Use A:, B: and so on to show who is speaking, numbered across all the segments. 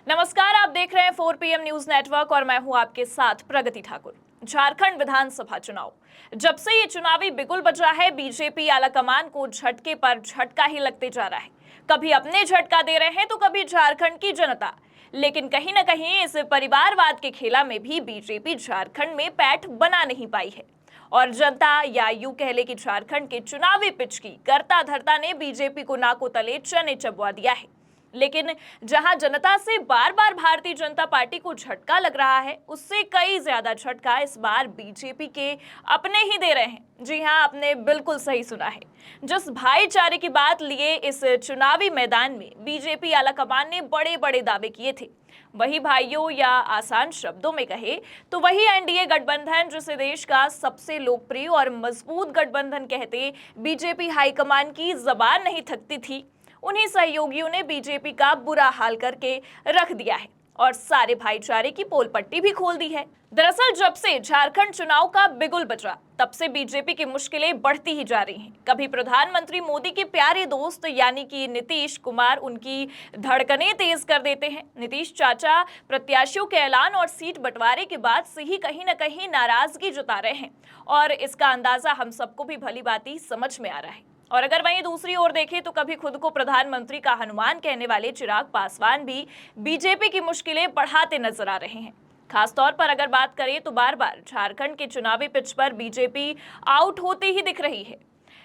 A: नमस्कार, आप देख रहे हैं 4 PM न्यूज नेटवर्क और मैं हूं आपके साथ प्रगति ठाकुर। झारखंड विधानसभा चुनाव, जब से ये चुनावी बिगुल बजा है, बीजेपी आलाकमान को झटके पर झटका ही लगते जा रहा है। कभी अपने झटका दे रहे हैं तो कभी झारखंड की जनता। लेकिन कहीं न कहीं इस परिवारवाद के खेला में भी बीजेपी झारखंड में पैठ बना नहीं पाई है और जनता, या यूं कह ले कि झारखंड के चुनावी पिच की करता धरता ने बीजेपी को नाको तले चने चबवा दिया है। लेकिन जहां जनता से बार बार भारतीय जनता पार्टी को झटका लग रहा है, उससे कई ज्यादा झटका इस बार बीजेपी के अपने ही दे रहे हैं। जी हां, आपने बिल्कुल सही सुना है। जिस भाईचारे की बात लिए इस चुनावी मैदान में बीजेपी आलाकमान ने बड़े बड़े दावे किए थे, वही भाइयों, या आसान शब्दों में कहे तो वही एनडीए गठबंधन, जिसे देश का सबसे लोकप्रिय और मजबूत गठबंधन कहते बीजेपी हाईकमान की जबान नहीं थकती थी, उन्हीं सहयोगियों ने बीजेपी का बुरा हाल करके रख दिया है और सारे भाईचारे की पोल पट्टी भी खोल दी है। दरअसल जब से झारखंड चुनाव का बिगुल बजा, तब से बीजेपी की मुश्किलें बढ़ती ही जा रही हैं। कभी प्रधानमंत्री मोदी के प्यारे दोस्त यानी कि नीतीश कुमार उनकी धड़कनें तेज कर देते हैं। नीतीश चाचा प्रत्याशियों के ऐलान और सीट बंटवारे के बाद से ही कहीं न कहीं नाराजगी जता रहे हैं और इसका अंदाजा हम सबको भी भली भांति समझ में आ रहा है। और अगर वहीं दूसरी ओर देखें तो कभी खुद को प्रधानमंत्री का हनुमान कहने वाले चिराग पासवान भी बीजेपी की मुश्किलें बढ़ाते नजर आ रहे हैं। खासतौर पर अगर बात करें तो बार बार झारखंड के चुनावी पिच पर बीजेपी आउट होती ही दिख रही है।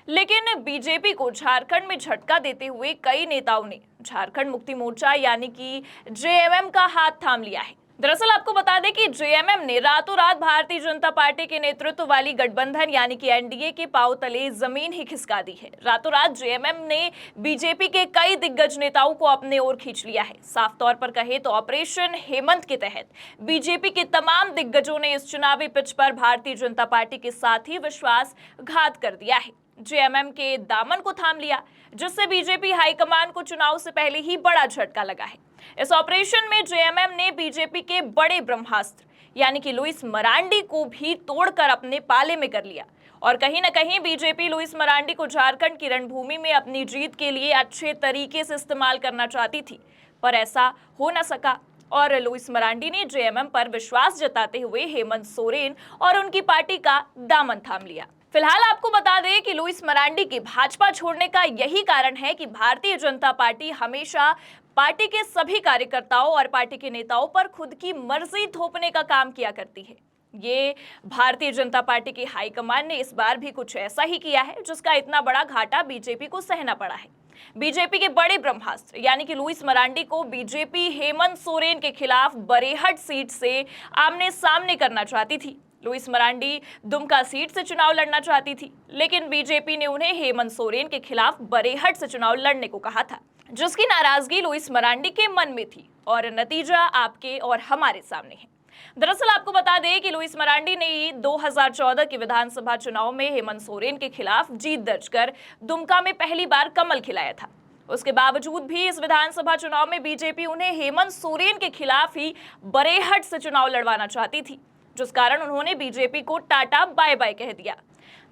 A: लेकिन बीजेपी को झारखंड में झटका देते हुए कई नेताओं ने झारखंड मुक्ति मोर्चा यानी कि जेएमएम का हाथ थाम लिया है। दरअसल आपको बता दें कि जेएमएम ने रातों रात भारतीय जनता पार्टी के नेतृत्व वाली गठबंधन यानी कि एनडीए के पांव तले जमीन ही खिसका दी है। रातों रात जेएमएम ने बीजेपी के कई दिग्गज नेताओं को अपने ओर खींच लिया है। साफ तौर पर कहे तो ऑपरेशन हेमंत के तहत बीजेपी के तमाम दिग्गजों ने इस चुनावी पिच पर भारतीय जनता पार्टी के साथ ही विश्वासघात कर दिया है। जेएमएम के दामन को थाम लिया, जिससे बीजेपी हाईकमान को चुनाव से पहले ही बड़ा झटका लगा है। इस ऑपरेशन में जेएमएम ने बीजेपी के बड़े ब्रह्मास्त्र यानी कि लुइस मरांडी को भी तोड़कर अपने पाले में कर लिया और कहीं न कहीं बीजेपी लुइस मरांडी को झारखंड की रणभूमि में अपनी जीत के लिए अच्छे तरीके से इस्तेमाल करना चाहती थी, पर ऐसा हो न सका और लुइस मरांडी ने जेएमएम पर विश्वास जताते हुए हेमंत सोरेन और उनकी पार्टी का दामन थाम लिया। फिलहाल आपको बता दें कि लुइस मरांडी के भाजपा छोड़ने का यही कारण है कि भारतीय जनता पार्टी हमेशा पार्टी के सभी कार्यकर्ताओं और पार्टी के नेताओं पर खुद की मर्जी थोपने का काम किया करती है। ये भारतीय जनता पार्टी की हाईकमान ने इस बार भी कुछ ऐसा ही किया है, जिसका इतना बड़ा घाटा बीजेपी को सहना पड़ा है। बीजेपी के बड़े ब्रह्मास्त्र यानी कि लुइस मरांडी को बीजेपी हेमंत सोरेन के खिलाफ बरेहट सीट से आमने सामने करना चाहती थी। लुइस मरांडी दुमका सीट से चुनाव लड़ना चाहती थी, लेकिन बीजेपी ने उन्हें हेमंत सोरेन के खिलाफ बरेहट से चुनाव लड़ने को कहा था, जिसकी नाराजगी लुइस मरांडी के मन में थी और नतीजा आपके और हमारे सामने है। दरअसल आपको बता दें कि लुइस मरांडी ने 2014 के विधानसभा चुनाव में हेमंत सोरेन के खिलाफ जीत दर्ज कर दुमका में पहली बार कमल खिलाया था। उसके बावजूद भी इस विधानसभा चुनाव में बीजेपी उन्हें हेमंत सोरेन के खिलाफ ही बरेहट से चुनाव लड़वाना चाहती थी, जिस कारण उन्होंने बीजेपी को टाटा बाय बाय कह दिया।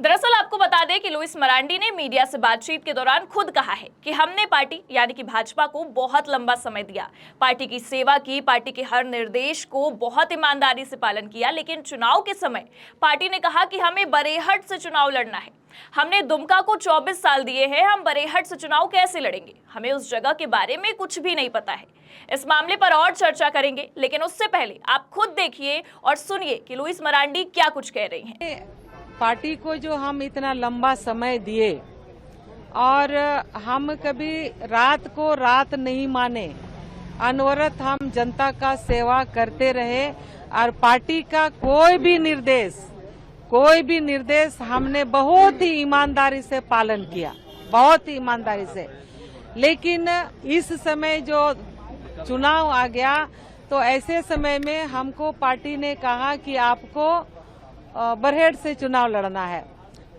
A: दरअसल आपको बता दें कि लुइस मरांडी ने मीडिया से बातचीत के दौरान खुद कहा है कि हमने पार्टी यानी कि भाजपा को बहुत लंबा समय दिया, पार्टी की सेवा की, पार्टी के हर निर्देश को बहुत ईमानदारी से पालन किया, लेकिन चुनाव के समय पार्टी ने कहा कि हमें बरेहट से चुनाव लड़ना है। हमने दुमका को 24 साल दिए हैं, हम बरेहट से चुनाव कैसे लड़ेंगे? हमें उस जगह के बारे में कुछ भी नहीं पता है। इस मामले पर और चर्चा करेंगे, लेकिन उससे पहले आप खुद देखिए और सुनिए कि लुइस मरांडी क्या कुछ कह रही हैं।
B: पार्टी को जो हम इतना लंबा समय दिए और हम कभी रात को रात नहीं माने, अनवरत हम जनता का सेवा करते रहे और पार्टी का कोई भी निर्देश हमने बहुत ही ईमानदारी से पालन किया, बहुत ही ईमानदारी से। लेकिन इस समय जो चुनाव आ गया तो ऐसे समय में हमको पार्टी ने कहा कि आपको बरहेट से चुनाव लड़ना है।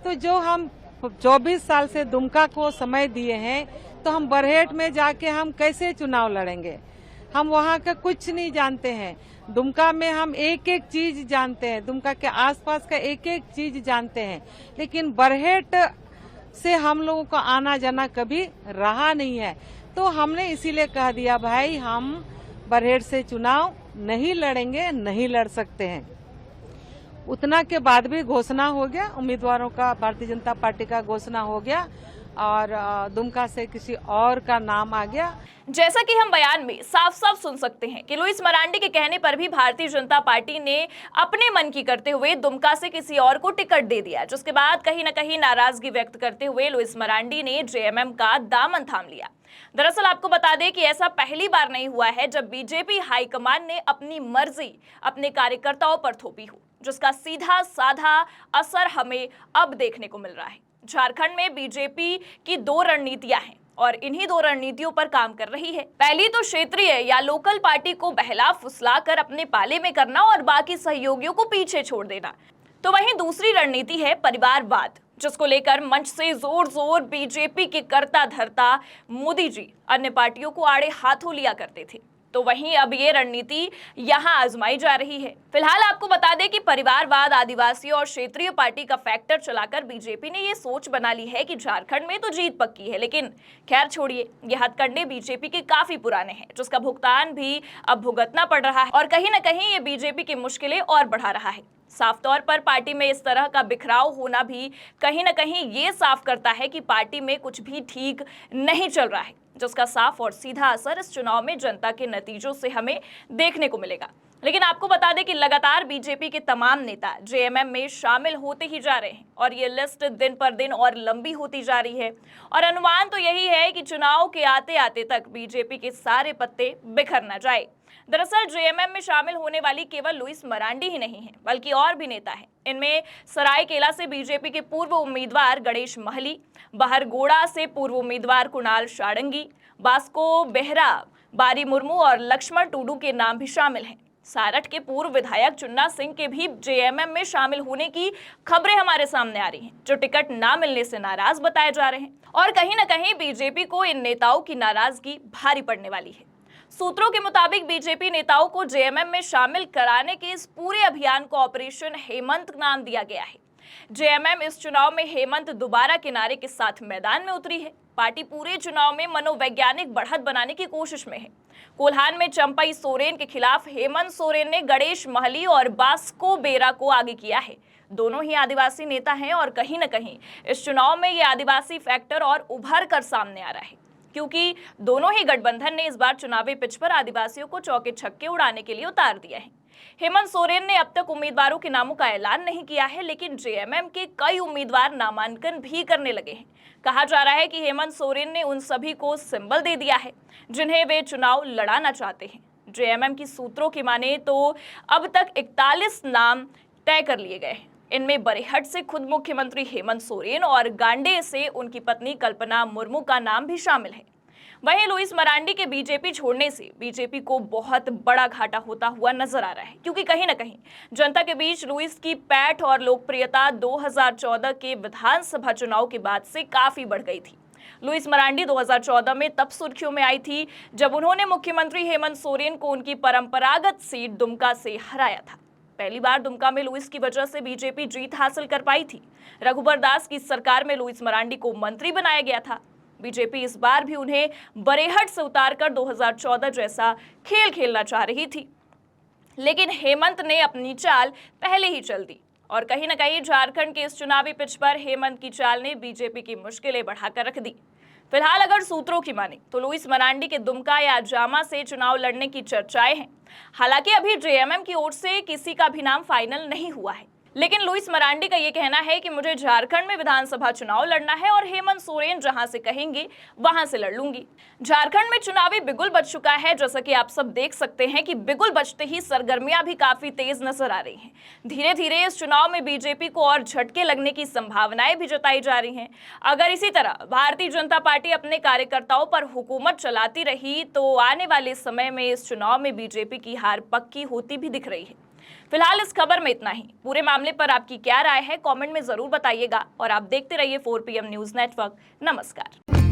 B: तो जो हम 24 साल से दुमका को समय दिए हैं, तो हम बरहेट में जाके हम कैसे चुनाव लड़ेंगे? हम वहाँ का कुछ नहीं जानते हैं। दुमका में हम एक एक चीज जानते हैं, दुमका के आसपास का एक एक चीज जानते हैं, लेकिन बरहेट से हम लोगों का आना जाना कभी रहा नहीं है। तो हमने इसीलिए कह दिया भाई हम बरहेड़ से चुनाव नहीं लड़ेंगे, नहीं लड़ सकते हैं। उतना के बाद भी घोषणा हो गया, उम्मीदवारों का भारतीय जनता पार्टी का घोषणा हो गया और दुमका से किसी और का नाम आ गया।
A: जैसा कि हम बयान में साफ साफ सुन सकते हैं कि लुइस मरांडी के कहने पर भी भारतीय जनता पार्टी ने अपने मन की करते हुए दुमका से किसी और को टिकट दे दिया, जिसके बाद कहीं न कहीं नाराजगी व्यक्त करते हुए लुइस मरांडी ने जेएमएम का दामन थाम लिया। दरअसल आपको बता दें कि ऐसा पहली बार नहीं हुआ है जब बीजेपी हाईकमान ने अपनी मर्जी अपने कार्यकर्ताओं पर थोपी हो, जिसका सीधा साधा असर हमें अब देखने को मिल रहा है। झारखंड में बीजेपी की दो रणनीतियां हैं और इन्हीं दो रणनीतियों पर काम कर रही है। पहली तो क्षेत्रीय या लोकल पार्टी को बहला फुसला कर अपने पाले में करना और बाकी सहयोगियों को पीछे छोड़ देना। तो वहीं दूसरी रणनीति है परिवारवाद, जिसको लेकर मंच से जोर जोर बीजेपी के करता धरता मोदी जी अन्य पार्टियों को आड़े हाथों लिया करते थे। तो वहीं अब ये रणनीति यहां आजमाई जा रही है। फिलहाल आपको बता दें कि परिवारवाद, आदिवासी और क्षेत्रीय पार्टी का फैक्टर चलाकर बीजेपी ने ये सोच बना ली है कि झारखंड में तो जीत पक्की है, लेकिन खैर छोड़िए, ये हथकंडे बीजेपी के काफी पुराने हैं, जिसका भुगतान भी अब भुगतना पड़ रहा है और कहीं न कहीं ये बीजेपी की मुश्किलें और बढ़ा रहा है। साफ तौर पर पार्टी में इस तरह का बिखराव होना भी कहीं न कहीं ये साफ करता है कि पार्टी में कुछ भी ठीक नहीं चल रहा है, जिसका साफ और सीधा असर इस चुनाव में जनता के नतीजों से हमें देखने को मिलेगा। लेकिन आपको बता दें कि लगातार बीजेपी के तमाम नेता जेएमएम में शामिल होते ही जा रहे हैं और ये लिस्ट दिन पर दिन और लंबी होती जा रही है और अनुमान तो यही है कि चुनाव के आते आते तक बीजेपी के सारे पत्ते बिखर न जाए। दरअसल जेएमएम में शामिल होने वाली केवल लुइस मरांडी ही नहीं है, बल्कि और भी नेता हैं। इनमें सरायकेला से बीजेपी के पूर्व उम्मीदवार गणेश महली, बहरगोड़ा से पूर्व उम्मीदवार कुणाल शाडंगी, बास्को बेहरा, बारी मुर्मू और लक्ष्मण टूडू के नाम भी शामिल हैं। सारठ के पूर्व विधायक चुन्ना सिंह के भी जेएमएम में शामिल होने की खबरें हमारे सामने आ रही हैं, जो टिकट ना मिलने से नाराज बताए जा रहे हैं और कहीं न कहीं बीजेपी को इन नेताओं की नाराजगी भारी पड़ने वाली है। सूत्रों के मुताबिक बीजेपी नेताओं को जेएमएम में शामिल कराने के इस पूरे अभियान को ऑपरेशन हेमंत नाम दिया गया है। जेएमएम इस चुनाव में हेमंत दोबारा किनारे के साथ मैदान में उतरी है। पार्टी पूरे चुनाव में मनोवैज्ञानिक बढ़त बनाने की कोशिश में है। कोल्हान में चंपई सोरेन के खिलाफ हेमंत सोरेन ने गणेश महली और बास्को बेरा को आगे किया है। दोनों ही आदिवासी नेता हैं और कहीं न कहीं इस चुनाव में ये आदिवासी फैक्टर और उभर कर सामने आ रहा है, क्योंकि दोनों ही गठबंधन ने इस बार चुनावी पिच पर आदिवासियों को चौके छक्के उड़ाने के लिए उतार दिया है। हेमंत सोरेन ने अब तक उम्मीदवारों के नामों का ऐलान नहीं किया है, लेकिन जेएमएम के कई उम्मीदवार नामांकन भी करने लगे हैं। कहा जा रहा है कि हेमंत सोरेन ने उन सभी को सिंबल दे दिया है जिन्हें वे चुनाव लड़ाना चाहते हैं। जेएमएम की सूत्रों की माने तो अब तक 41 नाम तय कर लिए गए हैं। इनमें बरेहट से खुद मुख्यमंत्री हेमंत सोरेन और गांडे से उनकी पत्नी कल्पना मुर्मू का नाम भी शामिल है। वहीं लुइस मरांडी के बीजेपी छोड़ने से बीजेपी को बहुत बड़ा घाटा होता हुआ नजर आ रहा है, क्योंकि कहीं न कहीं जनता के बीच लुइस की पैठ और लोकप्रियता 2014 के विधानसभा चुनाव के बाद से काफी बढ़ गई थी। लुइस मरांडी 2014 में तब सुर्खियों में आई थी जब उन्होंने मुख्यमंत्री हेमंत सोरेन को उनकी परंपरागत सीट दुमका से हराया था। पहली बार दुमका में लुइस की वजह से बीजेपी जीत हासिल कर पाई थी। रघुबर दास की सरकार में लुइस मरांडी को मंत्री बनाया गया था। बीजेपी इस बार भी उन्हें बरेहट से उतारकर 2014 जैसा खेल खेलना चाह रही थी, लेकिन हेमंत ने अपनी चाल पहले ही चल दी और कहीं न कहीं झारखंड के इस चुनावी पिच पर हेमंत की चाल ने बीजेपी की मुश्किलें बढ़ाकर रख दी। फिलहाल अगर सूत्रों की माने तो लुइस मरांडी के दुमका या जामा से चुनाव लड़ने की चर्चाएं हैं। हालांकि अभी जेएमएम की ओर से किसी का भी नाम फाइनल नहीं हुआ है, लेकिन लुइस मरांडी का ये कहना है कि मुझे झारखंड में विधानसभा चुनाव लड़ना है और हेमंत सोरेन जहां से कहेंगे वहां से लड़ लूंगी। झारखंड में चुनावी बिगुल बज चुका है। जैसा कि आप सब देख सकते हैं कि बिगुल बजते ही सरगर्मियां भी काफी तेज नजर आ रही हैं। धीरे धीरे इस चुनाव में बीजेपी को और झटके लगने की संभावनाएं भी जताई जा रही हैं। अगर इसी तरह भारतीय जनता पार्टी अपने कार्यकर्ताओं पर हुकूमत चलाती रही तो आने वाले समय में इस चुनाव में बीजेपी की हार पक्की होती भी दिख रही है। फिलहाल इस खबर में इतना ही। पूरे मामले पर आपकी क्या राय है, कमेंट में जरूर बताइएगा और आप देखते रहिए 4PM न्यूज नेटवर्क। नमस्कार।